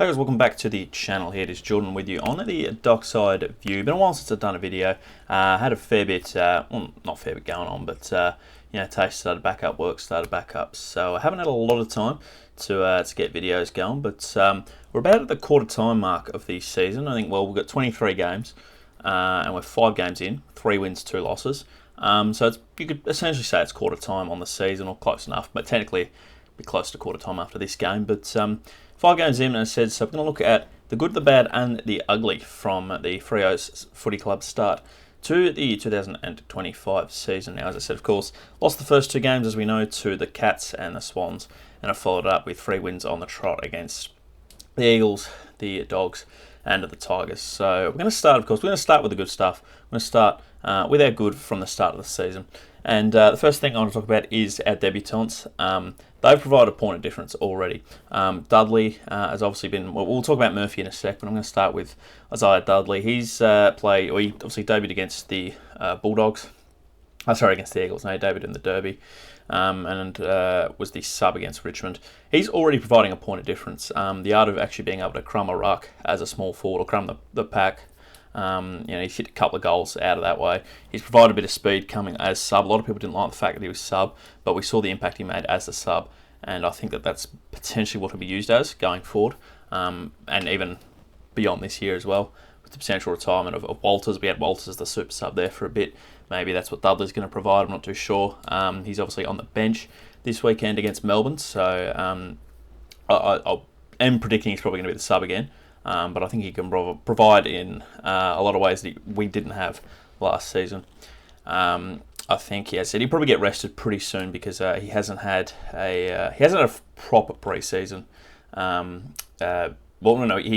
Hey guys, welcome back to the channel. Here it is Jordan with you on the dockside view. Been a while since I've done a video. Had a fair bit, well, not fair bit going on, but Taste started back up, work started back up, so I haven't had a lot of time to get videos going. But we're about at the quarter time mark of the season. I think we've got 23 games, and we're 5 games in, 3 wins, 2 losses. So you could essentially say it's quarter time on the season, or close enough, but technically be close to quarter time after this game. But 5 games in, and I said, so we're going to look at the good, the bad, and the ugly from the Freo's Footy Club start to the 2025 season. Now, as I said, of course, lost the first 2 games, as we know, to the Cats and the Swans, and I followed up with 3 wins on the trot against the Eagles, the Dogs, and the Tigers. So we're going to start, of course, we're going to start with the good stuff. We're going to start with our good from the start of the season. And the first thing I want to talk about is our debutants. They've provided a point of difference already. Dudley has obviously been, well, we'll talk about Murphy in a sec, but I'm going to start with Isaiah Dudley. He's he obviously debuted against the Bulldogs. Against the Eagles. No, he debuted in the Derby, and was the sub against Richmond. He's already providing a point of difference. The art of actually being able to crumb a ruck as a small forward, or crumb the pack. He's hit a couple of goals out of that way. He's provided a bit of speed coming as sub. A lot of people didn't like the fact that he was sub, but we saw the impact he made as the sub, and I think that that's potentially what he'll be used as going forward, and even beyond this year as well, with the potential retirement of Walters. We had Walters as the super sub there for a bit. Maybe that's what Dudley's going to provide. I'm not too sure. He's obviously on the bench this weekend against Melbourne, so I am predicting he's probably going to be the sub again. But I think he can provide in a lot of ways that we didn't have last season. I think, he'll probably get rested pretty soon because he hasn't had a proper pre-season. He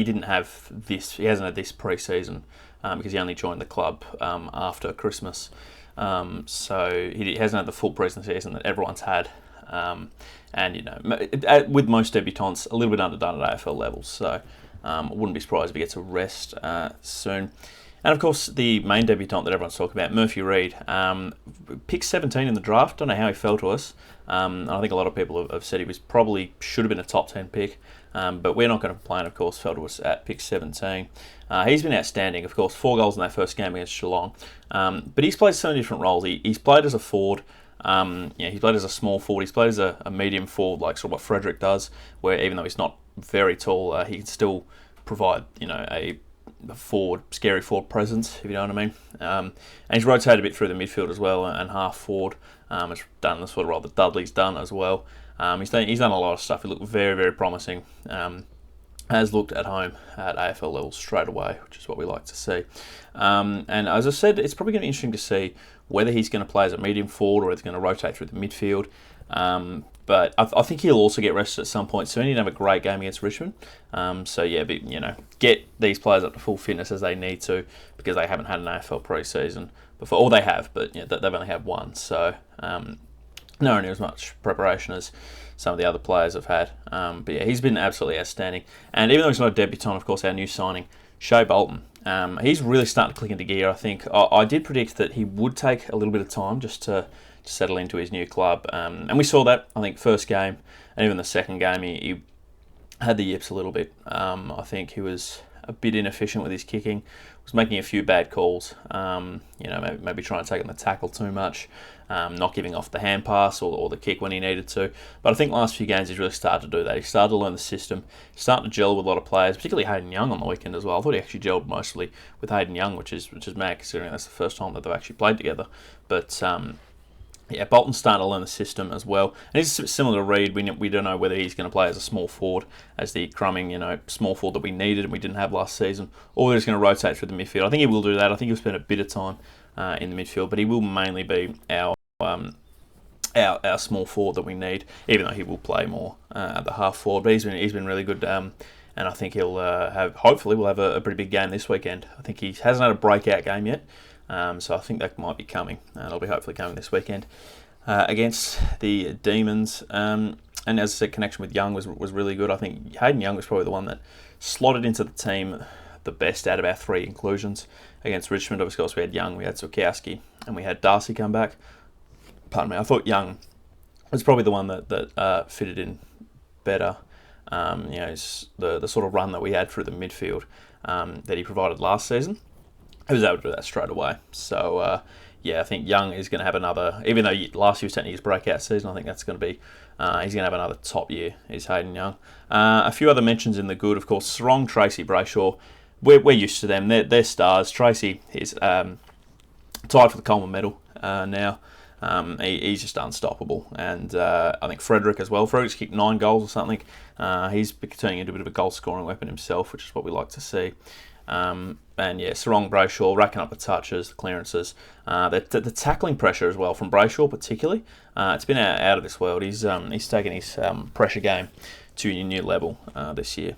didn't have this. He hasn't had this pre-season because he only joined the club after Christmas. So he hasn't had the full pre-season that everyone's had. With most debutants, a little bit underdone at AFL levels. So I wouldn't be surprised if he gets a rest soon. And of course, the main debutant that everyone's talking about, Murphy Reid, picked 17 in the draft. Don't know how he fell to us. I think a lot of people have said he should have been a top 10 pick, but we're not going to complain. Of course, fell to us at pick 17. He's been outstanding. Of course, 4 goals in that first game against Geelong. But he's played so many different roles. He's played as a forward. He's played as a small forward. He's played as a medium forward, like sort of what Frederick does, where even though he's not very tall, he can still provide, a scary forward presence, if you know what I mean. And he's rotated a bit through the midfield as well, and half forward. Has done the sort of role that Dudley's done as well. He's done a lot of stuff. He looked very, very promising. Has looked at home at AFL level straight away, which is what we like to see. And as I said, it's probably going to be interesting to see whether he's going to play as a medium forward or he's going to rotate through the midfield. But I think he'll also get rested at some point soon. He didn't have a great game against Richmond. Get these players up to full fitness as they need to, because they haven't had an AFL pre-season before. Or they have, but they've only had one. So not as much preparation as some of the other players have had. He's been absolutely outstanding. And even though he's not a debutant, of course, our new signing, Shea Bolton, he's really starting to click into gear, I think. I did predict that he would take a little bit of time just to settle into his new club. And we saw that, I think, first game, and even the second game, he had the yips a little bit. I think he was a bit inefficient with his kicking, was making a few bad calls, maybe trying to take on the tackle too much, not giving off the hand pass or the kick when he needed to. But I think last few games he's really started to do that. He started to learn the system, starting to gel with a lot of players, particularly Hayden Young on the weekend as well. I thought he actually gelled mostly with Hayden Young, which is mad considering that's the first time that they've actually played together. But Bolton's starting to learn the system as well. And he's similar to Reid. We don't know whether he's going to play as a small forward, as the crumbing, small forward that we needed and we didn't have last season, or whether he's going to rotate through the midfield. I think he will do that. I think he'll spend a bit of time in the midfield, but he will mainly be our small forward that we need, even though he will play more at the half forward. But he's been really good, and I think he'll hopefully we'll have a pretty big game this weekend. I think he hasn't had a breakout game yet. So I think that might be coming. It'll be hopefully coming this weekend against the Demons. And as I said, connection with Young was really good. I think Hayden Young was probably the one that slotted into the team the best out of our 3 inclusions against Richmond. Of course, we had Young, we had Sukowski, and we had Darcy come back. Pardon me. I thought Young was probably the one that fitted in better the sort of run that we had through the midfield that he provided last season. He was able to do that straight away. So, I think Young is going to have another, even though last year was technically his breakout season, I think that's going to be, he's going to have another top year, is Hayden Young. A few other mentions in the good, of course, Sarong, Tracy, Brayshaw. We're used to them. They're stars. Tracy is tied for the Coleman medal now. He's just unstoppable. And I think Frederick as well. Frederick's kicked 9 goals or something. He's turning into a bit of a goal-scoring weapon himself, which is what we like to see. Sarong, Brayshaw racking up the touches, the clearances, the tackling pressure as well from Brayshaw particularly. It's been out of this world. He's taken his pressure game to a new level this year.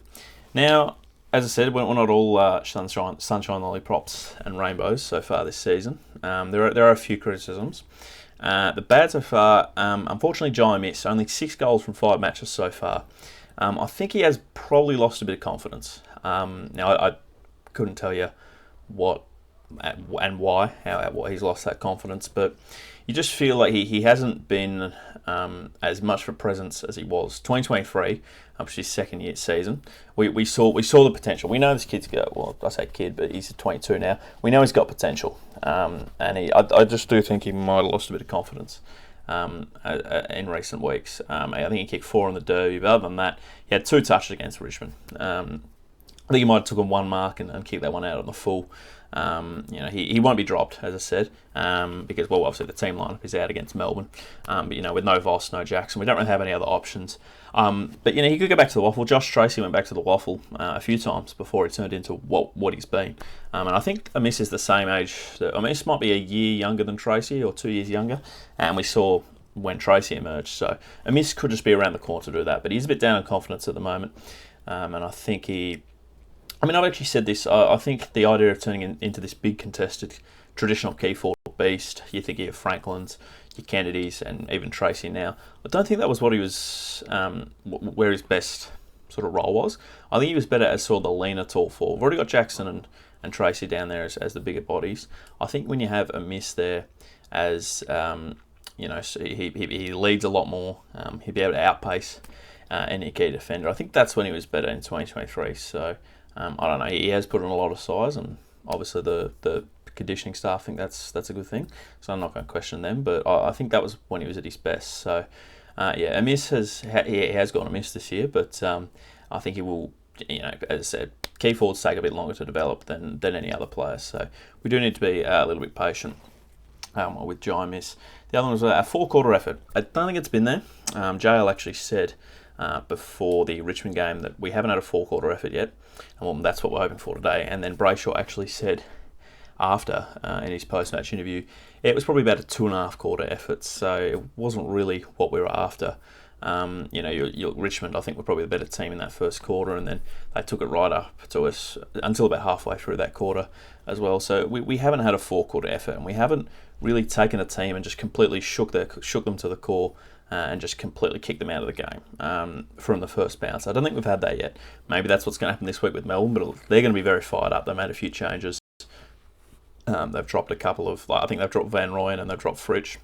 Now, as I said, we're not all sunshine lollipops and rainbows so far this season. There are a few criticisms. The bad so far, unfortunately, Jai Miss, only 6 goals from 5 matches so far. I think he has probably lost a bit of confidence. Now, I couldn't tell you what and why, how he's lost that confidence, but you just feel like he hasn't been as much of a presence as he was. 2023, which is his second year season, we saw the potential. We know this kid's got, well, I say kid, but he's 22 now. We know he's got potential, and I just do think he might have lost a bit of confidence in recent weeks. I think he kicked 4 in the derby, but other than that, he had 2 touches against Richmond. I think he might have taken 1 mark and kicked that one out on the full. He won't be dropped, as I said, because, well, obviously the team lineup is out against Melbourne. But, with no Voss, no Jackson, we don't really have any other options. But, he could go back to the waffle. Josh Tracy went back to the waffle a few times before he turned into what he's been. And I think Amiss is the same age. Amiss might be a year younger than Tracy, or 2 years younger. And we saw when Tracy emerged. So Amiss could just be around the corner to do that. But he's a bit down on confidence at the moment. And I think I've actually said this. I think the idea of turning into this big contested traditional key forward beast, you think of Franklin's, your Kennedys, and even Tracy now. I don't think that was what he was, where his best sort of role was. I think he was better as sort of the leaner tall forward. We've already got Jackson and Tracy down there as the bigger bodies. I think when you have a miss there as, so he leads a lot more. He'd be able to outpace any key defender. I think that's when he was better in 2023. So, I don't know. He has put on a lot of size, and obviously the conditioning staff think that's a good thing. So I'm not going to question them, but I think that was when he was at his best. So a miss he has gone a miss this year, but I think he will. As I said, key forwards take a bit longer to develop than any other player. So we do need to be a little bit patient with Jai Miss. The other one was a 4-quarter effort. I don't think it's been there. JL actually said before the Richmond game that we haven't had a 4-quarter effort yet. And well, that's what we're hoping for today. And then Brayshaw actually said after, in his post-match interview, it was probably about a 2.5-quarter effort. So it wasn't really what we were after. Your Richmond, I think, were probably the better team in that first quarter, and then they took it right up to us until about halfway through that quarter as well. So we haven't had a 4-quarter effort, and we haven't really taken a team and just completely shook them to the core and just completely kicked them out of the game from the first bounce. I don't think we've had that yet. Maybe that's what's going to happen this week with Melbourne, but they're going to be very fired up. They made a few changes. They've dropped a couple of, I think they've dropped Van Rooyen and they've dropped Fritsch,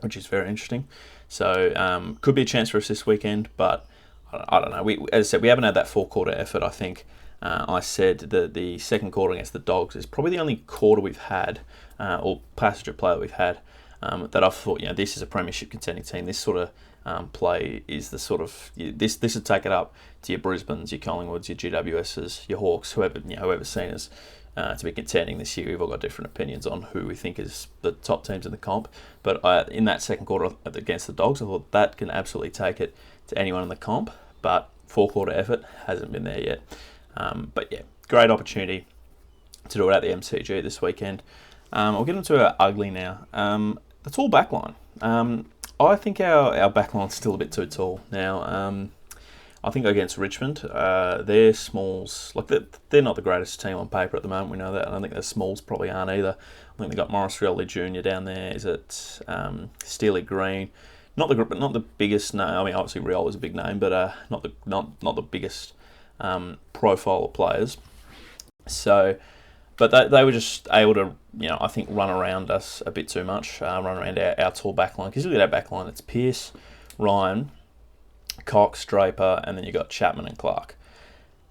which is very interesting. So could be a chance for us this weekend, but I don't know. As I said, we haven't had that 4-quarter effort. I think I said that the second quarter against the Dogs is probably the only quarter we've had, or passage of play that we've had, that I've thought, this is a premiership contending team. This sort of play is the sort of, this would take it up to your Brisbanes, your Collingwoods, your GWSs, your Hawks, whoever's seen us to be contending this year. We've all got different opinions on who we think is the top teams in the comp. But in that second quarter against the Dogs, I thought that can absolutely take it to anyone in the comp. But 4-quarter effort hasn't been there yet. Great opportunity to do it at the MCG this weekend. We'll get into our ugly now. The tall backline. I think our backline's still a bit too tall now. I think against Richmond, their smalls, they're not the greatest team on paper at the moment. We know that. I don't think their smalls probably aren't either. I think they got Morris Rioli Jr. down there. Is it Steely Green? Not the biggest name. I mean, obviously Riola's a big name, but not the biggest profile of players. So, but they were just able to, I think run around us a bit too much, run around our tall backline. Because you look at our backline, it's Pearce, Ryan, Cox, Draper, and then you got Chapman and Clark.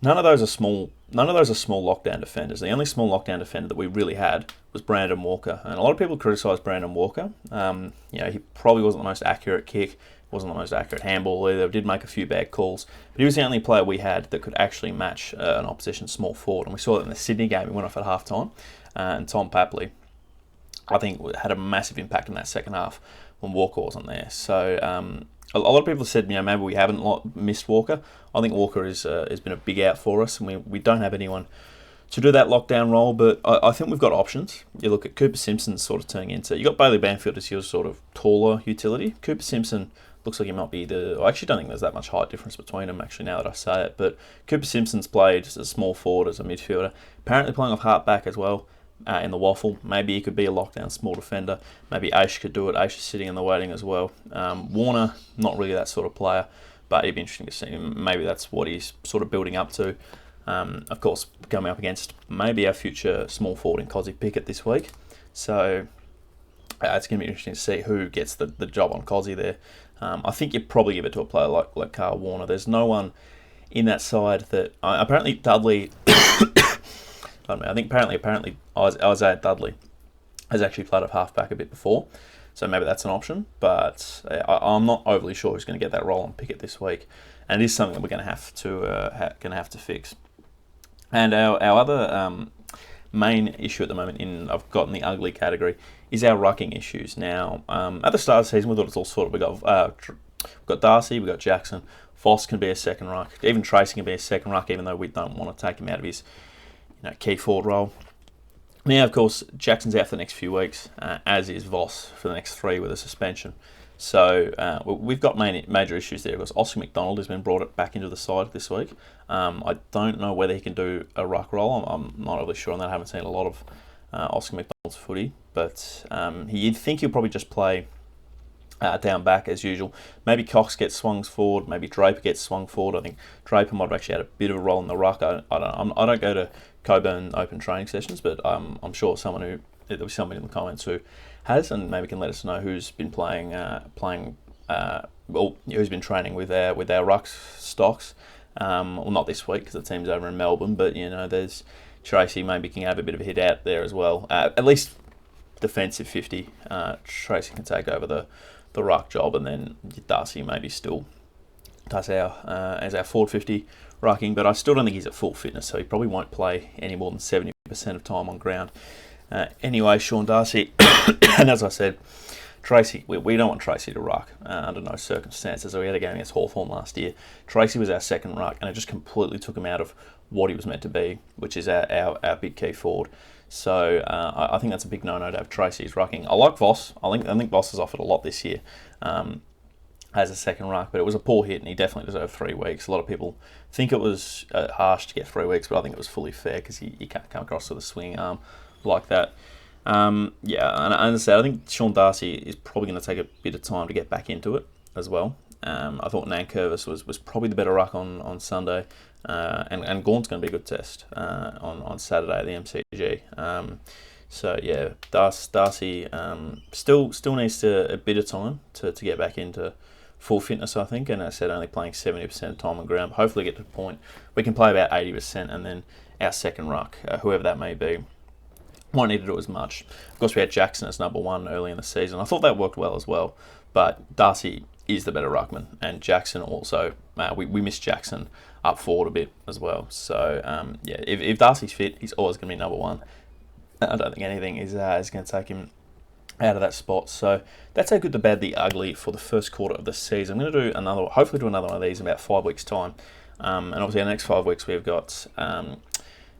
None of those are small. None of those are small lockdown defenders. The only small lockdown defender that we really had was Brandon Walker, and a lot of people criticise Brandon Walker. He probably wasn't the most accurate kick, wasn't the most accurate handball either. Did make a few bad calls, but he was the only player we had that could actually match an opposition small forward, and we saw that in the Sydney game. He went off at half time, and Tom Papley, I think, had a massive impact in that second half when Walker wasn't there. So a lot of people have said, maybe we haven't missed Walker. I think Walker has been a big out for us, and we don't have anyone to do that lockdown role, but I think we've got options. You look at Cooper Simpson sort of turning into... You got Bailey Banfield as your sort of taller utility. Cooper Simpson looks like he might be I actually don't think there's that much height difference between them, actually, now that I say it, but Cooper Simpson's played as a small forward, as a midfielder, apparently playing off half-back as well. In the waffle, maybe he could be a lockdown small defender. Maybe Aish could do it. Aish is sitting in the waiting as well. Warner, not really that sort of player, but it'd be interesting to see. Maybe that's what he's sort of building up to. Of course, coming up against maybe our future small forward in Cozzy Pickett this week. So it's going to be interesting to see who gets the job on Cozzy there. I think you'd probably give it to a player like Carl Warner. There's no one in that side that... apparently Dudley... I think apparently Isaiah Dudley has actually played off halfback a bit before, so maybe that's an option. But I'm not overly sure who's going to get that role on Pickett this week, and it is something that we're going to have to fix. And our other main issue at the moment I've got in the ugly category is our rucking issues. Now, at the start of the season, we thought it's all sorted. We've got Darcy, we've got Jackson, Voss can be a second ruck, even Tracy can be a second ruck, even though we don't want to take him out of his key forward role. Now, of course, Jackson's out for the next few weeks, as is Voss for the next 3 with a suspension. So we've got major issues there. Of course, Oscar McDonald has been brought back into the side this week. I don't know whether he can do a ruck role. I'm not really sure on that. I haven't seen a lot of Oscar McDonald's footy, but you'd think he'll probably just play down back as usual. Maybe Cox gets swung forward. Maybe Draper gets swung forward. I think Draper might have actually had a bit of a role in the ruck. I don't go to Coburn open training sessions, but I'm sure there'll be someone in the comments who has, and maybe can let us know who's been who's been training with our ruck stocks. Well, not this week because the team's over in Melbourne, but there's Tracy maybe can have a bit of a hit out there as well. At least defensive 50. Tracy can take over the ruck job, and then Darcy maybe still does as our forward 50 rucking, but I still don't think he's at full fitness, so he probably won't play any more than 70% of time on ground. Anyway, Sean Darcy, and as I said, Tracy, we don't want Tracy to ruck under no circumstances. We had a game against Hawthorn last year. Tracy was our second ruck, and it just completely took him out of what he was meant to be, which is our big key forward. So I think that's a big no-no to have Tracy's rucking. I like Voss. I think Voss has offered a lot this year as a second ruck, but it was a poor hit, and he definitely deserved 3 weeks. A lot of people think it was harsh to get 3 weeks, but I think it was fully fair because he can't come across with a swinging arm like that. And as I said, I think Sean Darcy is probably going to take a bit of time to get back into it as well. I thought Nankervis was probably the better ruck on Sunday, and Gaunt's going to be a good test on Saturday at the MCG. So yeah, Darcy still needs a bit of time to get back into full fitness, I think, and as I said, only playing 70% of time on ground. Hopefully get to the point we can play about 80%, and then our second ruck, whoever that may be, won't need to do as much. Of course, we had Jackson as number 1 early in the season. I thought that worked well as well, but Darcy is the better ruckman, and Jackson also, we missed Jackson up forward a bit as well. So if Darcy's fit, he's always going to be number 1. I don't think anything is going to take him out of that spot. So that's how good, the bad, the ugly for the first quarter of the season. I'm going to hopefully do another one of these in about 5 weeks' time. And obviously, our next 5 weeks we've got, as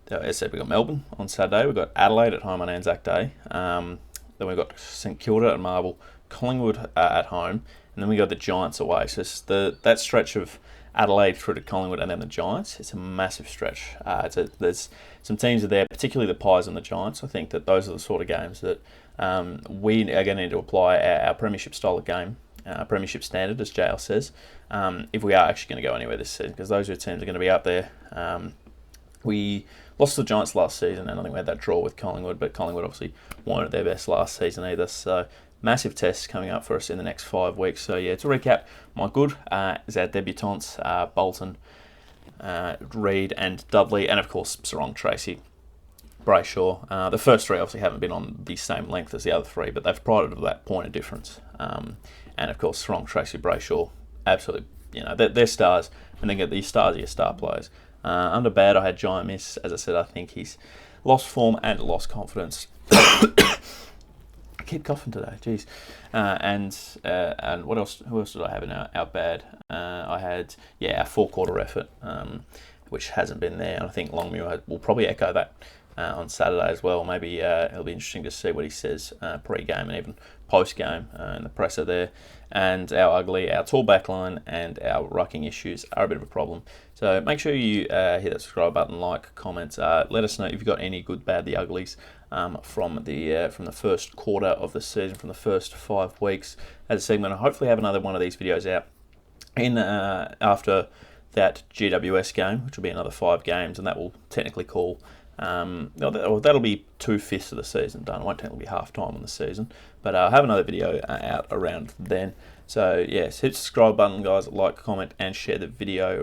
I said, we've got Melbourne on Saturday, we've got Adelaide at home on Anzac Day, then we've got St Kilda at Marvel, Collingwood at home, and then we got the Giants away. So it's that stretch of Adelaide through to Collingwood and then the Giants, it's a massive stretch. There's some teams are there, particularly the Pies and the Giants. I think that those are the sort of games that we are going to need to apply our premiership style of game, premiership standard, as JL says, if we are actually going to go anywhere this season, because those are teams are going to be up there. We lost to the Giants last season, and I think we had that draw with Collingwood, but Collingwood obviously weren't at their best last season either, so massive tests coming up for us in the next 5 weeks. So yeah, to recap, my good is our debutants, Bolton, Reed and Dudley, and of course Sarong, Tracy, Brayshaw. The first three obviously haven't been on the same length as the other three, but they've provided that point of difference. And of course Sarong, Tracy, Brayshaw, absolutely, they're stars, and then get these stars are your star players. Under bad, I had Giant Miss. As I said, I think he's lost form and lost confidence. I keep coughing today, jeez. And what else? Who else did I have in our bad? I had our 4-quarter effort, which hasn't been there, and I think Longmuir will probably echo that on Saturday as well. Maybe it'll be interesting to see what he says pre-game and even post-game in the presser there. And our ugly, our tall backline and our rucking issues are a bit of a problem. So make sure you hit that subscribe button, like, comment. Let us know if you've got any good, bad, the uglies from the first quarter of the season, from the first 5 weeks as a segment. I'll hopefully have another one of these videos out in after that GWS game, which will be another 5 games, and that will technically call. That'll be 2/5 of the season done. It won't technically be half time on the season, but I'll have another video out around then. So yes, hit the subscribe button, guys, like, comment and share the video.